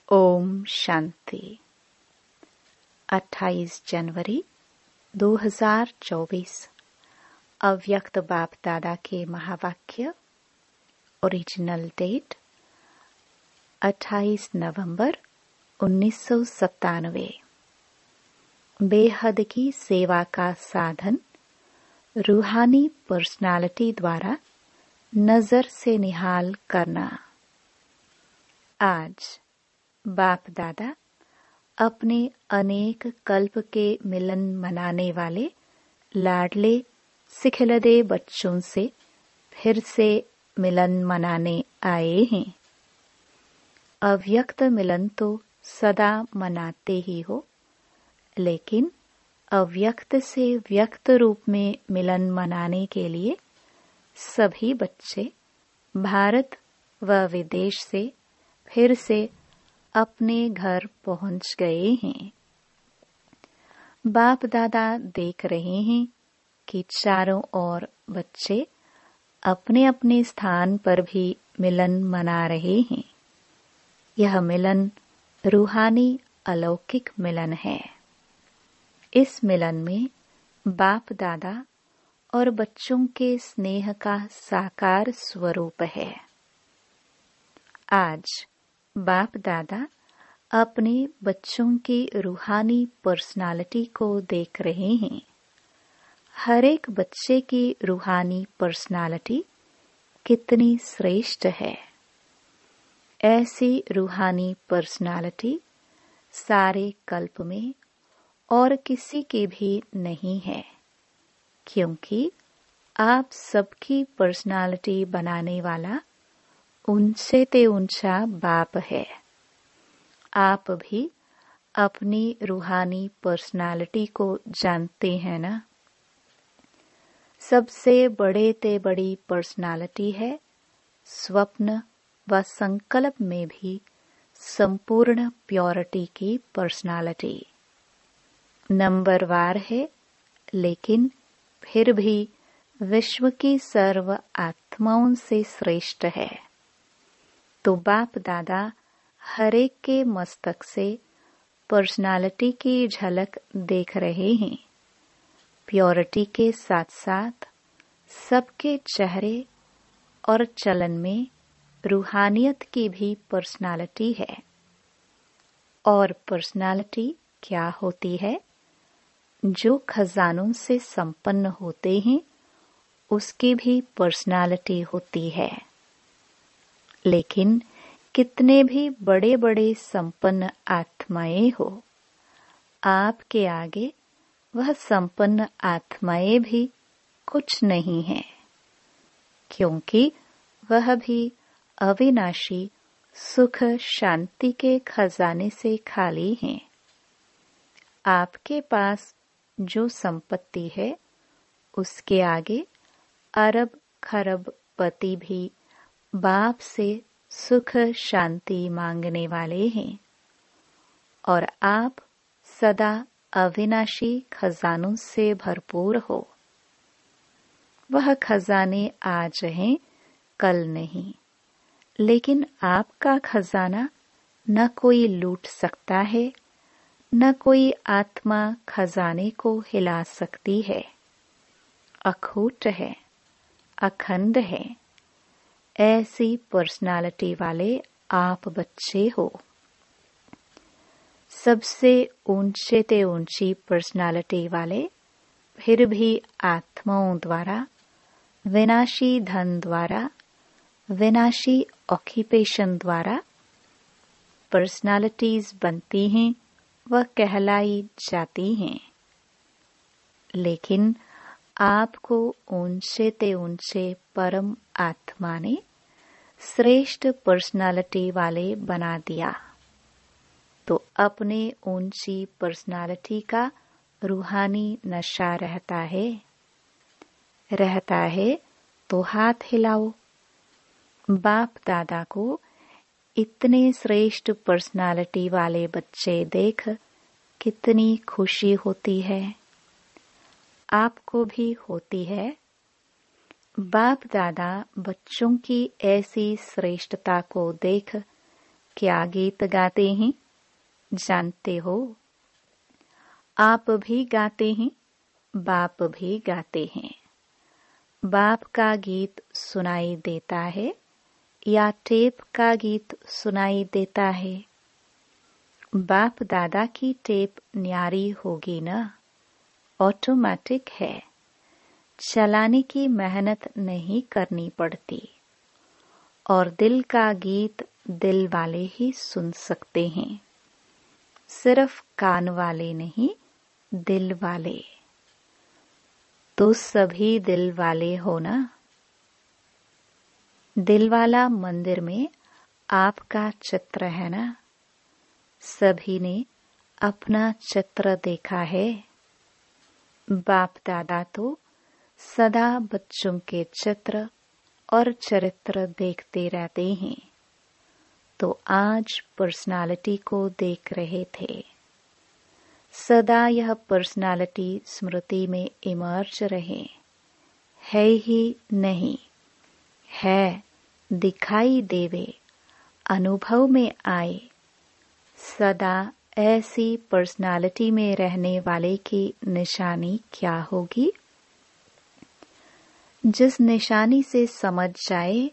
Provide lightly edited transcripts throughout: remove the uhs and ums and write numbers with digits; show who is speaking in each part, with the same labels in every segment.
Speaker 1: ओम शांति। 28 जनवरी 2024 अव्यक्त बाप दादा के महावाक्य। ओरिजिनल डेट 28 नवंबर 1997। बेहद की सेवा का साधन रूहानी पर्सनालिटी द्वारा नजर से निहाल करना। आज बाप दादा अपने अनेक कल्प के मिलन मनाने वाले लाडले सिखलदे बच्चों से फिर से मिलन मनाने आए हैं। अव्यक्त मिलन तो सदा मनाते ही हो, लेकिन अव्यक्त से व्यक्त रूप में मिलन मनाने के लिए सभी बच्चे भारत व विदेश से फिर से अपने घर पहुंच गए हैं। बाप दादा देख रहे हैं कि चारों ओर बच्चे अपने अपने स्थान पर भी मिलन मना रहे हैं। यह मिलन रूहानी अलौकिक मिलन है। इस मिलन में बाप दादा और बच्चों के स्नेह का साकार स्वरूप है। आज बाप दादा अपने बच्चों की रूहानी पर्सनालिटी को देख रहे हैं। हर एक बच्चे की रूहानी पर्सनालिटी कितनी श्रेष्ठ है। ऐसी रूहानी पर्सनालिटी सारे कल्प में और किसी की भी नहीं है, क्योंकि आप सबकी पर्सनालिटी बनाने वाला ऊंचे ते ऊंचा बाप है। आप भी अपनी रूहानी पर्सनालिटी को जानते हैं ना। सबसे बड़े ते बड़ी पर्सनालिटी है स्वप्न व संकल्प में भी संपूर्ण प्योरिटी की पर्सनालिटी। नंबरवार है, लेकिन फिर भी विश्व की सर्व आत्माओं से श्रेष्ठ है। तो बाप दादा हर एक के मस्तक से पर्सनालिटी की झलक देख रहे हैं। प्योरिटी के साथ साथ सबके चेहरे और चलन में रूहानियत की भी पर्सनालिटी है। और पर्सनालिटी क्या होती है? जो खजानों से संपन्न होते हैं उसकी भी पर्सनालिटी होती है। लेकिन कितने भी बड़े बड़े संपन्न आत्माएं हो, आपके आगे वह संपन्न आत्माएं भी कुछ नहीं है, क्योंकि वह भी अविनाशी सुख शांति के खजाने से खाली हैं। आपके पास जो संपत्ति है उसके आगे अरब खरब पति भी बाप से सुख शांति मांगने वाले हैं, और आप सदा अविनाशी खजानों से भरपूर हो। वह खजाने आज हैं, कल नहीं, लेकिन आपका खजाना न कोई लूट सकता है, न कोई आत्मा खजाने को हिला सकती है। अखूट है, अखंड है। ऐसी पर्सनालिटी वाले आप बच्चे हो। सबसे ऊंचे ते ऊंची पर्सनालिटी वाले फिर भी आत्माओं द्वारा, विनाशी धन द्वारा, विनाशी ऑक्यूपेशन द्वारा पर्सनालिटीज बनती हैं व कहलाई जाती हैं। लेकिन आपको ऊंचे ते ऊंचे परम आत्मा ने श्रेष्ठ पर्सनालिटी वाले बना दिया। तो अपने ऊंची पर्सनालिटी का रूहानी नशा रहता है तो हाथ हिलाओ। बाप दादा को इतने श्रेष्ठ पर्सनालिटी वाले बच्चे देख कितनी खुशी होती है। आपको भी होती है। बाप दादा बच्चों की ऐसी श्रेष्ठता को देख क्या गीत गाते हैं जानते हो? आप भी गाते हैं, बाप भी गाते हैं। बाप का गीत सुनाई देता है या टेप का गीत सुनाई देता है? बाप दादा की टेप न्यारी होगी ना, ऑटोमेटिक है, चलाने की मेहनत नहीं करनी पड़ती। और दिल का गीत दिल वाले ही सुन सकते हैं, सिर्फ कान वाले नहीं, दिल वाले। तो सभी दिल वाले हो ना? दिल वाला मंदिर में आपका चित्र है ना? सभी ने अपना चित्र देखा है। बाप दादा तो सदा बच्चों के चित्र और चरित्र देखते रहते हैं। तो आज पर्सनालिटी को देख रहे थे। सदा यह पर्सनालिटी स्मृति में इमर्ज रहे। है ही नहीं, है, दिखाई देवे, अनुभव में आए। सदा ऐसी पर्सनालिटी में रहने वाले की निशानी क्या होगी? जिस निशानी से समझ जाए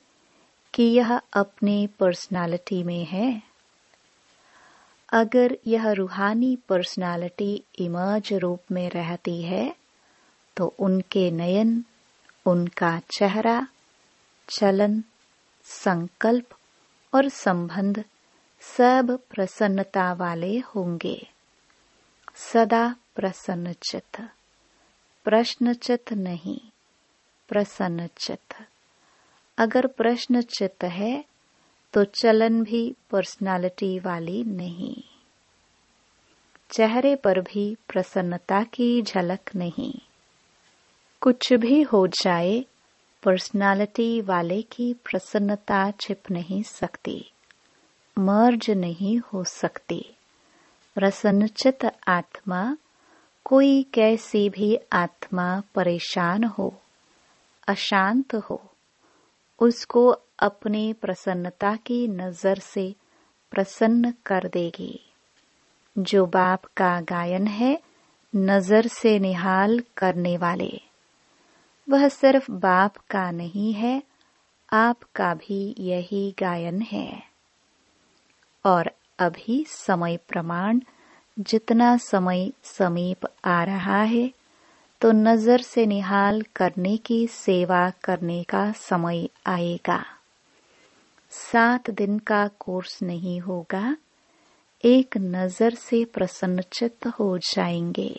Speaker 1: कि यह अपनी पर्सनालिटी में है। अगर यह रूहानी पर्सनालिटी इमर्ज रूप में रहती है तो उनके नयन, उनका चेहरा, चलन, संकल्प और संबंध सब प्रसन्नता वाले होंगे। सदा प्रसन्नचित्त, प्रश्नचित्त नहीं, प्रसन्नचित्त। अगर प्रश्नचित्त है तो चलन भी पर्सनालिटी वाली नहीं, चेहरे पर भी प्रसन्नता की झलक नहीं। कुछ भी हो जाए, पर्सनालिटी वाले की प्रसन्नता छिप नहीं सकती, मर्ज नहीं हो सकती। प्रसन्नचित्त आत्मा, कोई कैसी भी आत्मा परेशान हो, अशांत हो, उसको अपनी प्रसन्नता की नजर से प्रसन्न कर देगी। जो बाप का गायन है, नजर से निहाल करने वाले, वह सिर्फ बाप का नहीं है, आपका भी यही गायन है। और अभी समय प्रमाण जितना समय समीप आ रहा है तो नजर से निहाल करने की सेवा करने का समय आएगा। 7 दिन का कोर्स नहीं होगा, एक नजर से प्रसन्नचित्त हो जाएंगे।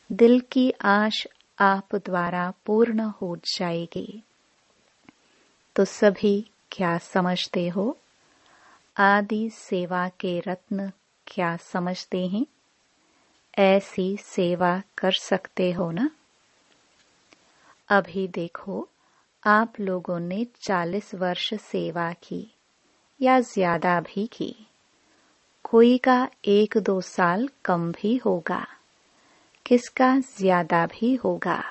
Speaker 1: दिल की आश आप द्वारा पूर्ण हो जाएगी। तो सभी क्या समझते हो? आदि सेवा के रत्न क्या समझते हैं? ऐसी सेवा कर सकते हो ना? अभी देखो, आप लोगों ने 40 वर्ष सेवा की या ज्यादा भी की। कोई का 1-2 साल कम भी होगा, किसका ज्यादा भी होगा।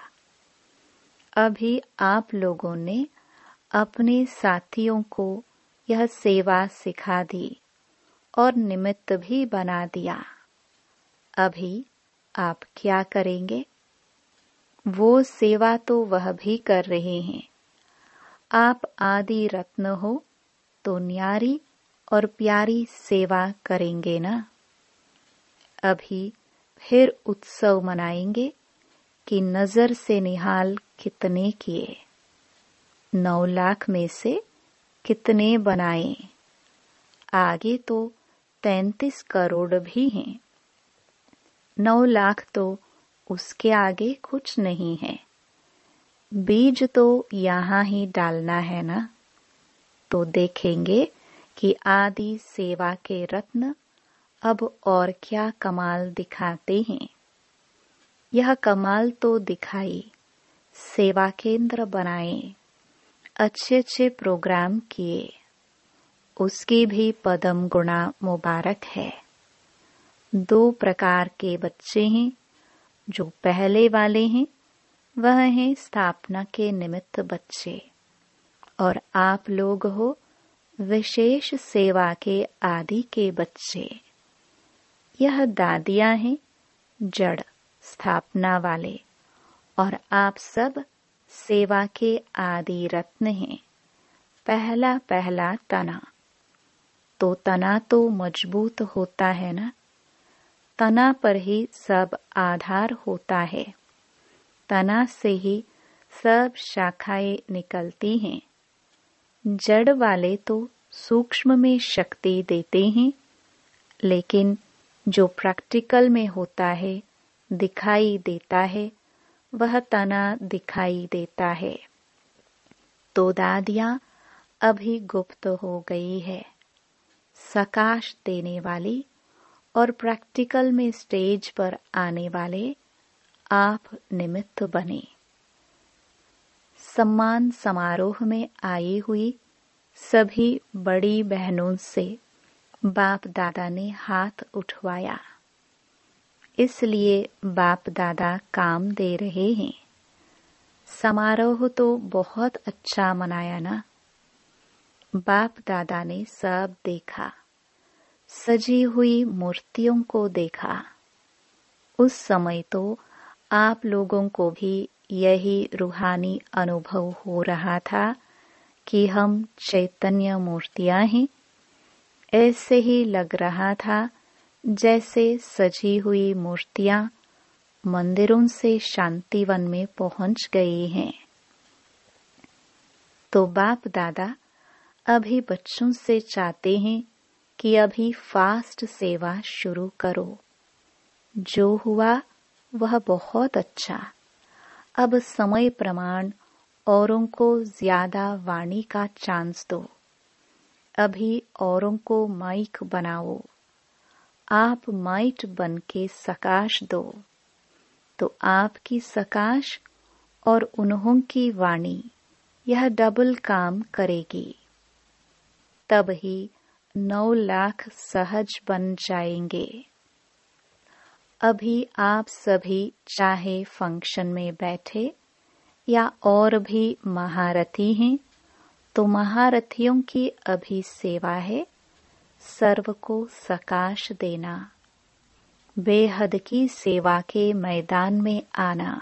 Speaker 1: अभी आप लोगों ने अपने साथियों को यह सेवा सिखा दी और निमित्त भी बना दिया। अभी आप क्या करेंगे? वो सेवा तो वह भी कर रहे हैं। आप आदि रत्न हो तो न्यारी और प्यारी सेवा करेंगे ना? अभी फिर उत्सव मनाएंगे कि नजर से निहाल कितने किए, 9 लाख में से कितने बनाए। आगे तो 33 करोड़ भी हैं। 9 लाख तो उसके आगे कुछ नहीं है। बीज तो यहाँ ही डालना है ना? तो देखेंगे कि आदि सेवा के रत्न अब और क्या कमाल दिखाते हैं। यह कमाल तो दिखाई, सेवा केंद्र बनाए, अच्छे प्रोग्राम किए, उसकी भी पदम गुणा मुबारक है। 2 प्रकार के बच्चे हैं। जो पहले वाले हैं वह हैं स्थापना के निमित्त बच्चे, और आप लोग हो विशेष सेवा के आदि के बच्चे। यह दादियां हैं जड़ स्थापना वाले, और आप सब सेवा के आदि रत्न हैं। पहला पहला तना तो मजबूत होता है ना। तना पर ही सब आधार होता है। तना से ही सब शाखाएं निकलती हैं। जड़ वाले तो सूक्ष्म में शक्ति देते हैं, लेकिन जो प्रैक्टिकल में होता है, दिखाई देता है, वह तना दिखाई देता है। तो दादियां अभी गुप्त हो गई है। सकाश देने वाली और प्रैक्टिकल में स्टेज पर आने वाले आप निमित्त बने। सम्मान समारोह में आई हुई सभी बड़ी बहनों से बाप दादा ने हाथ उठवाया। इसलिए बाप दादा काम दे रहे हैं। समारोह तो बहुत अच्छा मनाया ना। बाप दादा ने सब देखा, सजी हुई मूर्तियों को देखा। उस समय तो आप लोगों को भी यही रूहानी अनुभव हो रहा था कि हम चैतन्य मूर्तियां हैं। ऐसे ही लग रहा था जैसे सजी हुई मूर्तियां मंदिरों से शांतिवन में पहुंच गई हैं। तो बाप दादा अभी बच्चों से चाहते हैं कि अभी फास्ट सेवा शुरू करो। जो हुआ वह बहुत अच्छा। अब समय प्रमाण औरों को ज्यादा वाणी का चांस दो। अभी औरों को माइक बनाओ। आप माइट बन के सकाश दो, तो आपकी सकाश और उन्हों की वाणी यह डबल काम करेगी। तब ही 9 लाख सहज बन जाएंगे। अभी आप सभी चाहे फंक्शन में बैठे या और भी महारथी हैं, तो महारथियों की अभी सेवा है सर्व को सकाश देना, बेहद की सेवा के मैदान में आना।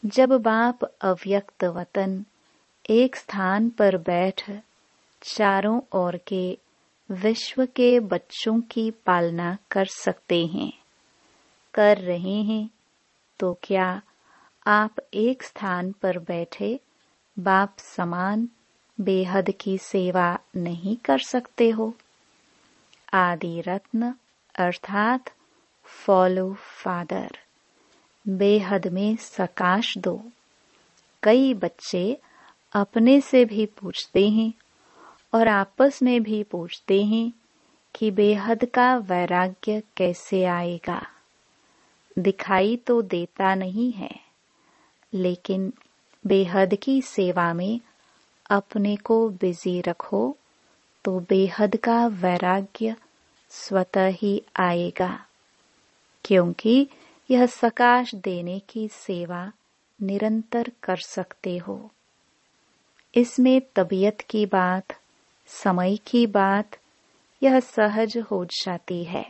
Speaker 1: जब बाप अव्यक्त वतन एक स्थान पर बैठ चारों ओर के विश्व के बच्चों की पालना कर सकते हैं, कर रहे हैं, तो क्या आप एक स्थान पर बैठे बाप समान बेहद की सेवा नहीं कर सकते हो? आदि रत्न अर्थात फॉलो फादर, बेहद में सकाश दो। कई बच्चे अपने से भी पूछते हैं और आपस में भी पूछते हैं कि बेहद का वैराग्य कैसे आएगा। दिखाई तो देता नहीं है, लेकिन बेहद की सेवा में अपने को बिजी रखो तो बेहद का वैराग्य स्वतः ही आएगा, क्योंकि यह सकाश देने की सेवा निरंतर कर सकते हो। इसमें तबीयत की बात, समय की बात यह सहज हो जाती है।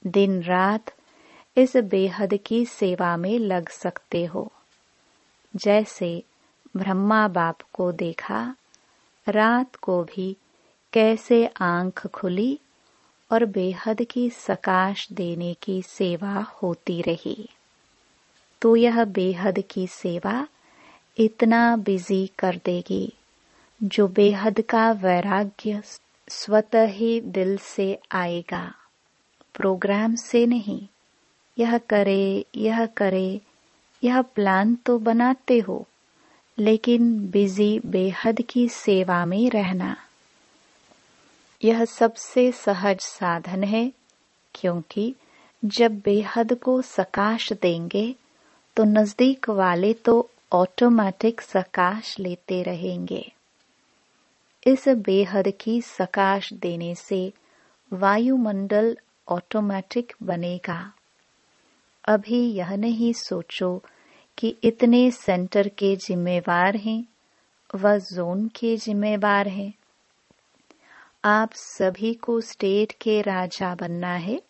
Speaker 1: दिन रात इस बेहद की सेवा में लग सकते हो। जैसे ब्रह्मा बाप को देखा, रात को भी कैसे आंख खुली और बेहद की सकाश देने की सेवा होती रही। तो यह बेहद की सेवा इतना बिजी कर देगी, जो बेहद का वैराग्य स्वतः ही दिल से आएगा, प्रोग्राम से नहीं। यह करे, यह करे, यह प्लान तो बनाते हो, लेकिन बिजी बेहद की सेवा में रहना यह सबसे सहज साधन है, क्योंकि जब बेहद को सकाश देंगे तो नजदीक वाले तो ऑटोमेटिक सकाश लेते रहेंगे। इस बेहद की सकाश देने से वायुमंडल ऑटोमेटिक बनेगा। अभी यह नहीं सोचो कि इतने सेंटर के जिम्मेवार हैं, वह जोन के जिम्मेवार हैं। आप सभी को स्टेट के राजा बनना है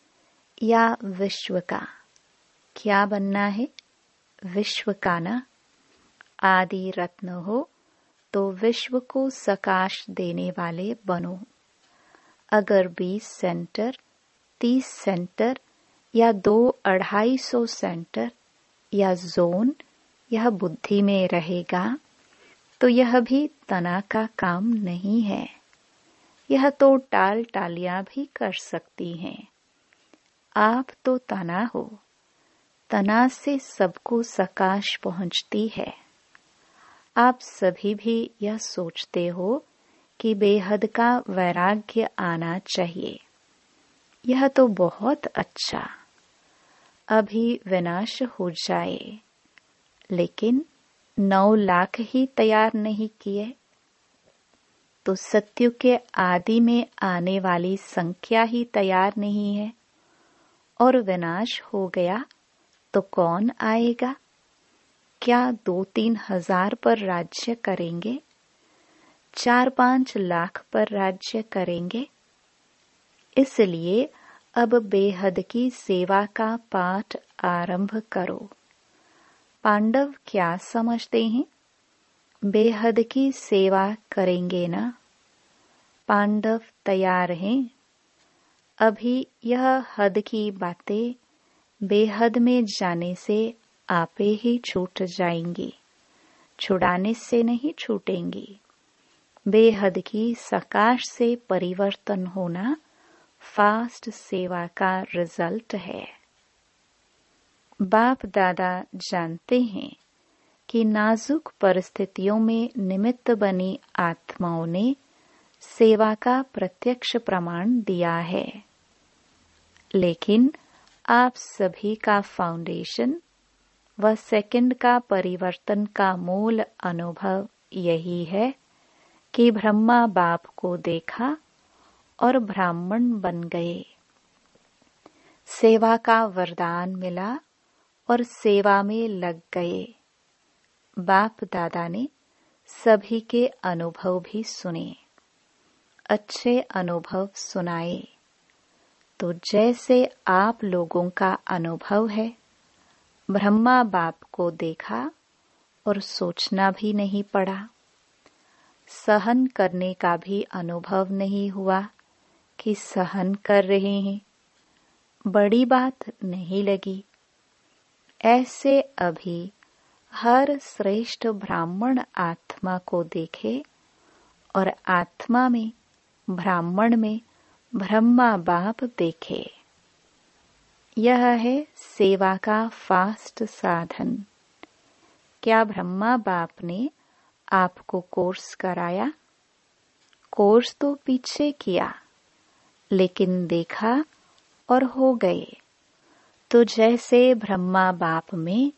Speaker 1: या विश्व का? क्या बनना है? विश्व का ना। आदि रत्न हो तो विश्व को सकाश देने वाले बनो। अगर 20 सेंटर, 30 सेंटर या 2-250 सेंटर या जोन यह बुद्धि में रहेगा तो यह भी तना का काम नहीं है। यह तो टाल टालियां भी कर सकती हैं। आप तो तना हो। तना से सबको सकाश पहुंचती है। आप सभी भी यह सोचते हो कि बेहद का वैराग्य आना चाहिए। यह तो बहुत अच्छा। अभी विनाश हो जाए, लेकिन 9 लाख ही तैयार नहीं किए तो सत्युग के आदि में आने वाली संख्या ही तैयार नहीं है और विनाश हो गया तो कौन आएगा? क्या 2-3 हजार पर राज्य करेंगे? 4-5 लाख पर राज्य करेंगे? इसलिए अब बेहद की सेवा का पाठ आरंभ करो। पांडव क्या समझते हैं? बेहद की सेवा करेंगे ना? पांडव तैयार हैं। अभी यह हद की बातें बेहद में जाने से आपे ही छूट जाएंगी, छुड़ाने से नहीं छूटेंगी। बेहद की सकाश से परिवर्तन होना फास्ट सेवा का रिजल्ट है। बाप दादा जानते हैं कि नाजुक परिस्थितियों में निमित्त बनी आत्माओं ने सेवा का प्रत्यक्ष प्रमाण दिया है, लेकिन आप सभी का फाउंडेशन व सेकंड का परिवर्तन का मूल अनुभव यही है कि ब्रह्मा बाप को देखा और ब्राह्मण बन गए। सेवा का वरदान मिला और सेवा में लग गए। बाप दादा ने सभी के अनुभव भी सुने, अच्छे अनुभव सुनाए। तो जैसे आप लोगों का अनुभव है, ब्रह्मा बाप को देखा और सोचना भी नहीं पड़ा, सहन करने का भी अनुभव नहीं हुआ कि सहन कर रहे हैं, बड़ी बात नहीं लगी। ऐसे अभी हर श्रेष्ठ ब्राह्मण आत्मा को देखे और आत्मा में ब्राह्मण में ब्रह्मा बाप देखे। यह है सेवा का फास्ट साधन। क्या ब्रह्मा बाप ने आपको कोर्स कराया? कोर्स तो पीछे किया, लेकिन देखा और हो गए। तो जैसे ब्रह्मा बाप में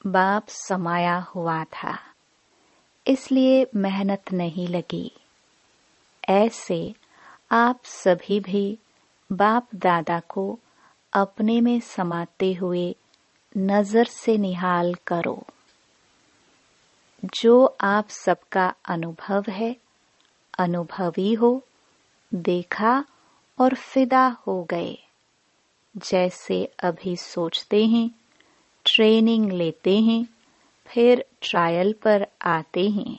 Speaker 1: बाप समाया हुआ था, इसलिए मेहनत नहीं लगी। ऐसे आप सभी भी बाप दादा को अपने में समाते हुए नजर से निहाल करो। जो आप सबका अनुभव है, अनुभवी हो, देखा और फिदा हो गए। जैसे अभी सोचते हैं, ट्रेनिंग लेते हैं, फिर ट्रायल पर आते हैं,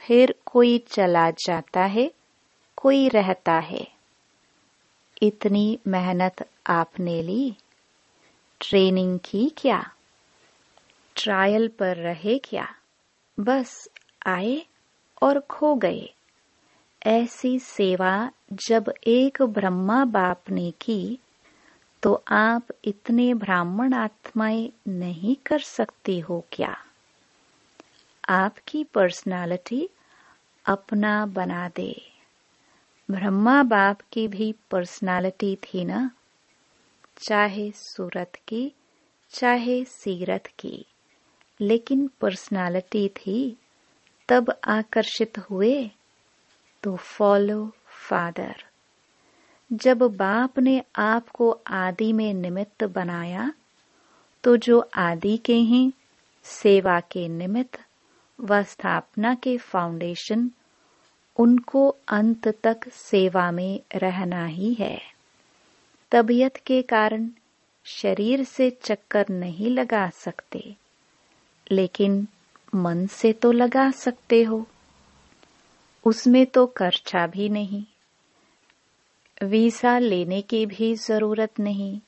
Speaker 1: फिर कोई चला जाता है, कोई रहता है। इतनी मेहनत आपने ली, ट्रेनिंग की क्या? ट्रायल पर रहे क्या? बस आए और खो गए। ऐसी सेवा जब एक ब्रह्मा बाप ने की, तो आप इतने ब्राह्मण आत्माएं नहीं कर सकती हो क्या? आपकी पर्सनालिटी अपना बना दे। ब्रह्मा बाप की भी पर्सनालिटी थी ना, चाहे सूरत की, चाहे सीरत की, लेकिन पर्सनालिटी थी। तब आकर्षित हुए तो फॉलो फादर। जब बाप ने आपको आदि में निमित्त बनाया, तो जो आदि के हैं, सेवा के निमित्त व स्थापना के फाउंडेशन, उनको अंत तक सेवा में रहना ही है। तबीयत के कारण शरीर से चक्कर नहीं लगा सकते, लेकिन मन से तो लगा सकते हो। उसमें तो खर्चा भी नहीं, वीजा लेने की भी जरूरत नहीं,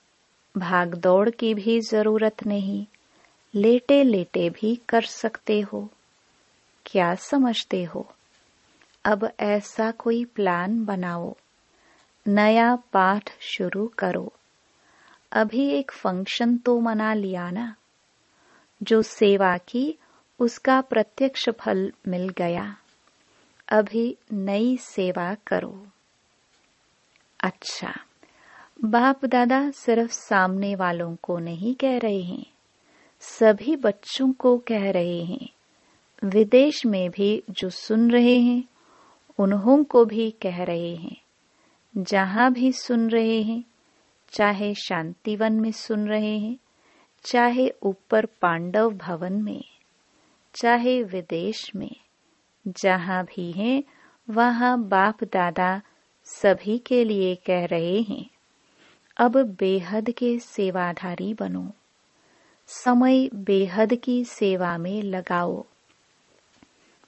Speaker 1: भाग दौड़ की भी जरूरत नहीं, लेटे लेटे भी कर सकते हो। क्या समझते हो? अब ऐसा कोई प्लान बनाओ, नया पाठ शुरू करो। अभी एक फंक्शन तो मना लिया ना, जो सेवा की उसका प्रत्यक्ष फल मिल गया। अभी नई सेवा करो। अच्छा, बाप दादा सिर्फ सामने वालों को नहीं कह रहे हैं, सभी बच्चों को कह रहे हैं। विदेश में भी जो सुन रहे हैं उन्हों को भी कह रहे हैं। जहां भी सुन रहे हैं, चाहे शांतिवन में सुन रहे हैं, चाहे ऊपर पांडव भवन में, चाहे विदेश में, जहां भी हैं वहां बाप दादा सभी के लिए कह रहे हैं, अब बेहद के सेवाधारी बनो। समय बेहद की सेवा में लगाओ।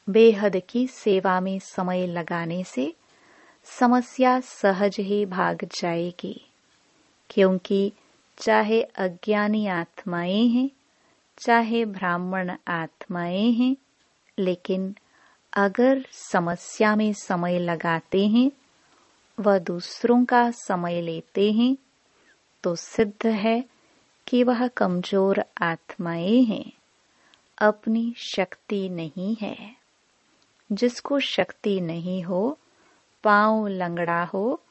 Speaker 1: बेहद की सेवा में समय लगाने से समस्या सहज ही भाग जाएगी, क्योंकि चाहे अज्ञानी आत्माएं हैं, चाहे ब्राह्मण आत्माएं हैं, लेकिन अगर समस्या में समय लगाते हैं व दूसरों का समय लेते हैं, तो सिद्ध है कि वह कमजोर आत्माएं हैं, अपनी शक्ति नहीं है। जिसको शक्ति नहीं हो, पांव लंगड़ा हो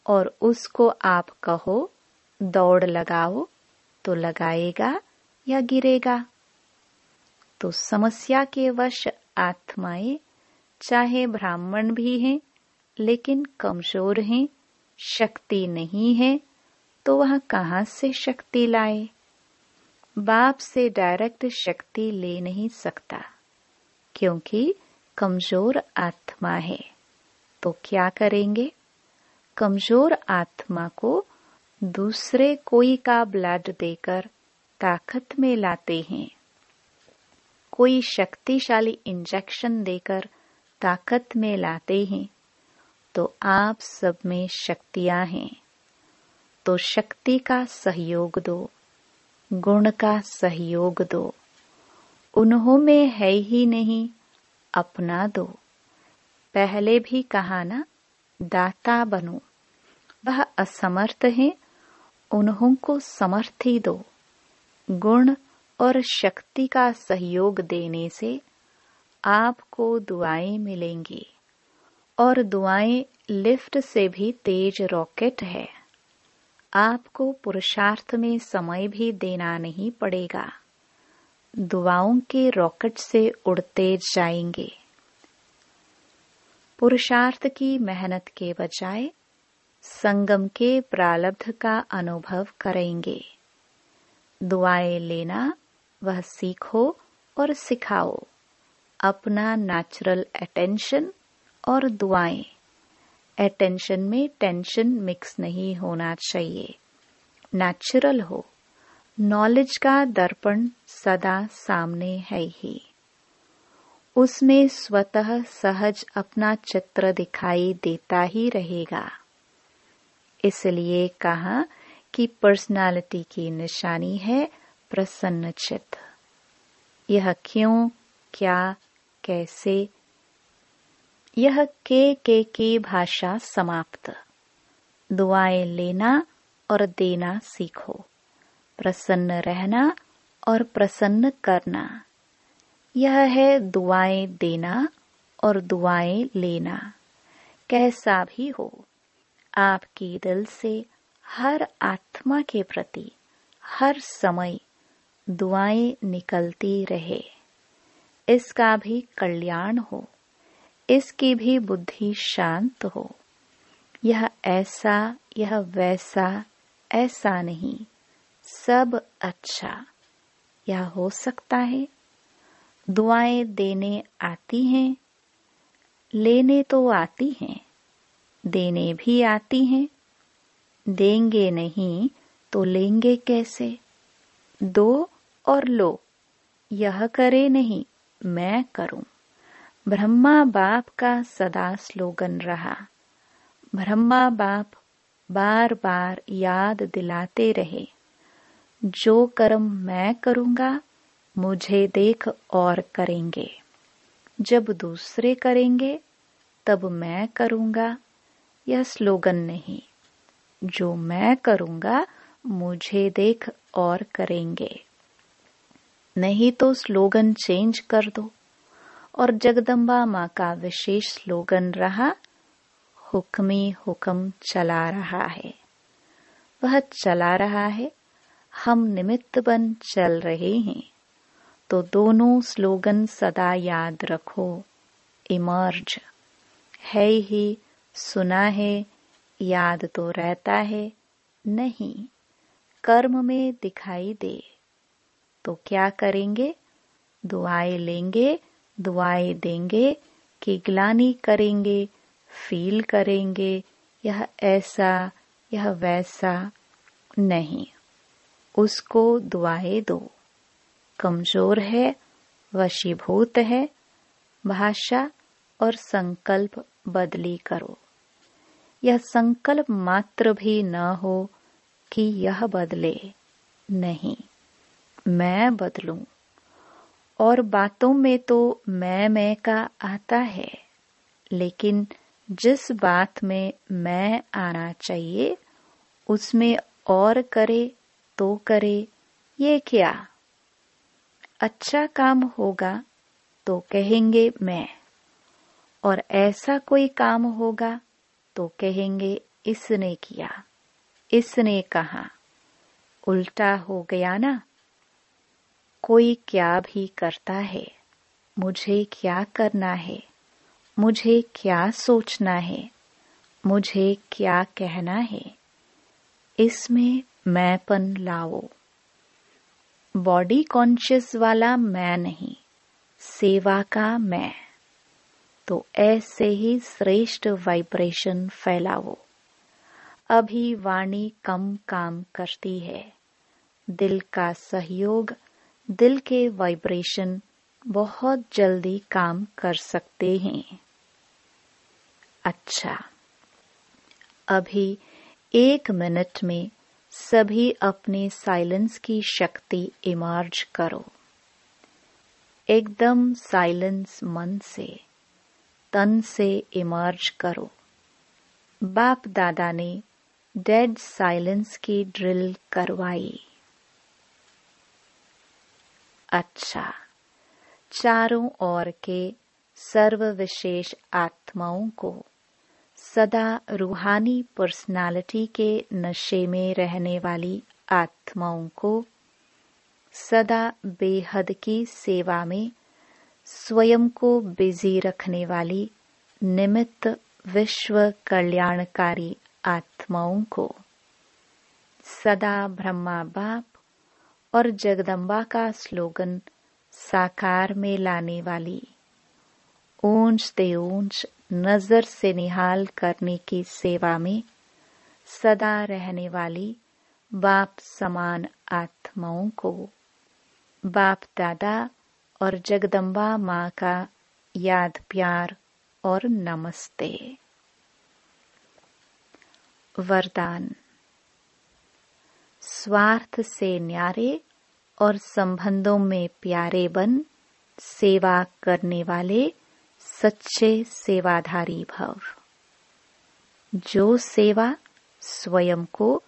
Speaker 1: और उसको आप कहो दौड़ लगाओ, तो लगाएगा या गिरेगा? तो समस्या के वश आत्माएं चाहे ब्राह्मण भी हैं, लेकिन कमजोर हैं, शक्ति नहीं है, तो वह कहां से शक्ति लाए? बाप से डायरेक्ट शक्ति ले नहीं सकता, क्योंकि कमजोर आत्मा है। तो क्या करेंगे? कमजोर आत्मा को दूसरे कोई का ब्लड देकर ताकत में लाते हैं, कोई शक्तिशाली इंजेक्शन देकर ताकत में लाते हैं। तो आप सब में शक्तियां हैं, तो शक्ति का सहयोग दो, गुण का सहयोग दो। उन्हों में है ही नहीं, अपना दो। पहले भी कहा ना, दाता बनो। वह असमर्थ हैं, उन्हों को समर्थी दो। गुण और शक्ति का सहयोग देने से आपको दुआएं मिलेंगी, और दुआएं लिफ्ट से भी तेज रॉकेट है। आपको पुरुषार्थ में समय भी देना नहीं पड़ेगा, दुआओं के रॉकेट से उड़ते जाएंगे। पुरुषार्थ की मेहनत के बजाय संगम के प्रारब्ध का अनुभव करेंगे। दुआएं लेना वह सीखो और सिखाओ। अपना नेचुरल अटेंशन और दुआएं। अटेंशन में टेंशन मिक्स नहीं होना चाहिए, नेचुरल हो। नॉलेज का दर्पण सदा सामने है ही, उसमें स्वतः सहज अपना चित्र दिखाई देता ही रहेगा। इसलिए कहा कि पर्सनालिटी की निशानी है प्रसन्न चित्त। यह क्यों, क्या, कैसे, यह के की भाषा समाप्त। दुआएं लेना और देना सीखो, प्रसन्न रहना और प्रसन्न करना। यह है दुआएं देना और दुआएं लेना। कैसा भी हो, आपकी दिल से हर आत्मा के प्रति हर समय दुआएं निकलती रहे। इसका भी कल्याण हो, इसकी भी बुद्धि शांत हो। यह ऐसा, यह वैसा, ऐसा नहीं, सब अच्छा। यह हो सकता है। दुआएं देने आती हैं, लेने तो आती हैं, देने भी आती हैं। देंगे नहीं तो लेंगे कैसे? दो और लो, यह करे नहीं मैं करूं। ब्रह्मा बाप का सदा स्लोगन रहा। ब्रह्मा बाप बार बार याद दिलाते रहे, जो कर्म मैं करूंगा मुझे देख और करेंगे। जब दूसरे करेंगे तब मैं करूंगा, यह स्लोगन नहीं। जो मैं करूंगा मुझे देख और करेंगे। नहीं तो स्लोगन चेंज कर दो। और जगदम्बा माँ का विशेष स्लोगन रहा, हुक्मी हुक्म चला रहा है। वह चला रहा है, हम निमित्त बन चल रहे हैं। तो दोनों स्लोगन सदा याद रखो। इमर्ज है ही, सुना है, याद तो रहता है, नहीं कर्म में दिखाई दे। तो क्या करेंगे? दुआएं लेंगे, दुआएं देंगे कि ग्लानि करेंगे, फील करेंगे यह ऐसा यह वैसा। नहीं, उसको दुआएं दो। कमजोर है, वशीभूत है, भाषा और संकल्प बदली करो। यह संकल्प मात्र भी न हो कि यह बदले। नहीं, मैं बदलूं। और बातों में तो मैं का आता है, लेकिन जिस बात में मैं आना चाहिए उसमें और करे तो करे, ये क्या? अच्छा काम होगा तो कहेंगे मैं, और ऐसा कोई काम होगा तो कहेंगे इसने किया, इसने कहा। उल्टा हो गया ना। कोई क्या भी करता है, मुझे क्या करना है, मुझे क्या सोचना है, मुझे क्या कहना है, इसमें मैंपन लाओ। बॉडी कॉन्शियस वाला मैं नहीं, सेवा का मैं। तो ऐसे ही श्रेष्ठ वाइब्रेशन फैलाओ। अभी वाणी कम काम करती है। दिल का सहयोग, दिल के वाइब्रेशन बहुत जल्दी काम कर सकते हैं। अच्छा, अभी 1 मिनट में सभी अपने साइलेंस की शक्ति इमर्ज करो। एकदम साइलेंस मन से, तन से इमर्ज करो। बाप दादा ने डेड साइलेंस की ड्रिल करवाई। अच्छा, चारों ओर के सर्व विशेष आत्माओं को, सदा रूहानी पर्सनालिटी के नशे में रहने वाली आत्माओं को, सदा बेहद की सेवा में स्वयं को बिजी रखने वाली निमित्त विश्व कल्याणकारी आत्माओं को, सदा ब्रह्मा बाप और जगदम्बा का स्लोगन साकार में लाने वाली, ऊंच से ऊंच नजर से निहाल करने की सेवा में सदा रहने वाली बाप समान आत्माओं को, बाप दादा और जगदम्बा माँ का याद प्यार और नमस्ते। वरदान। स्वार्थ से न्यारे और संबंधों में प्यारे बन सेवा करने वाले सच्चे सेवाधारी भव। जो सेवा स्वयं को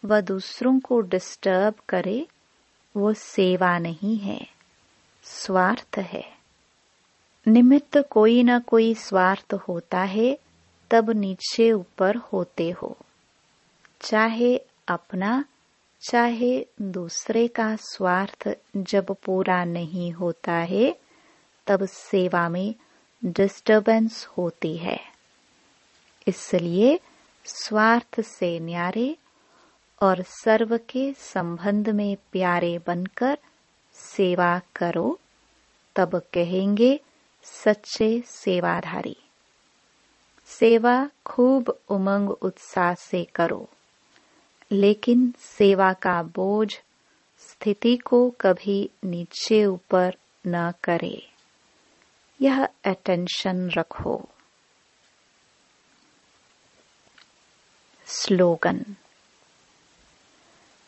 Speaker 1: व दूसरों को डिस्टर्ब करे वो सेवा नहीं है, स्वार्थ है। निमित्त कोई न कोई स्वार्थ होता है, तब नीचे ऊपर होते हो। चाहे अपना चाहे दूसरे का स्वार्थ जब पूरा नहीं होता है, तब सेवा में डिस्टर्बेंस होती है। इसलिए स्वार्थ से न्यारे और सर्व के संबंध में प्यारे बनकर सेवा करो, तब कहेंगे सच्चे सेवाधारी। सेवा खूब उमंग उत्साह से करो, लेकिन सेवा का बोझ स्थिति को कभी नीचे ऊपर न करे। यह अटेंशन रखो। स्लोगन।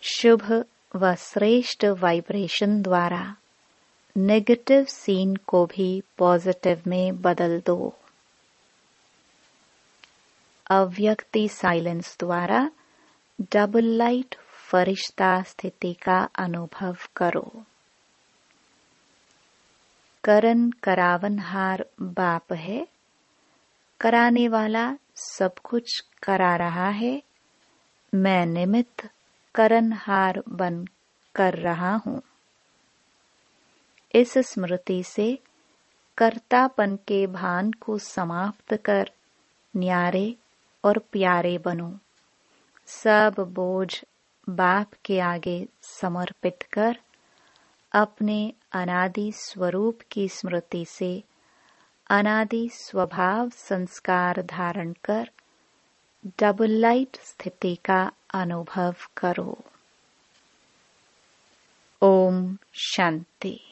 Speaker 1: शुभ व श्रेष्ठ वाइब्रेशन द्वारा नेगेटिव सीन को भी पॉजिटिव में बदल दो। अव्यक्ति साइलेंस द्वारा डबल लाइट फरिश्ता स्थिति का अनुभव करो। करन करावनहार बाप है, कराने वाला सब कुछ करा रहा है। मैं निमित्त करनहार बन कर रहा हूँ। इस स्मृति से कर्तापन के भान को समाप्त कर न्यारे और प्यारे बनो। सब बोझ बाप के आगे समर्पित कर अपने अनादि स्वरूप की स्मृति से अनादि स्वभाव संस्कार धारण कर डबल लाइट स्थिति का अनुभव करो। ओम शांति।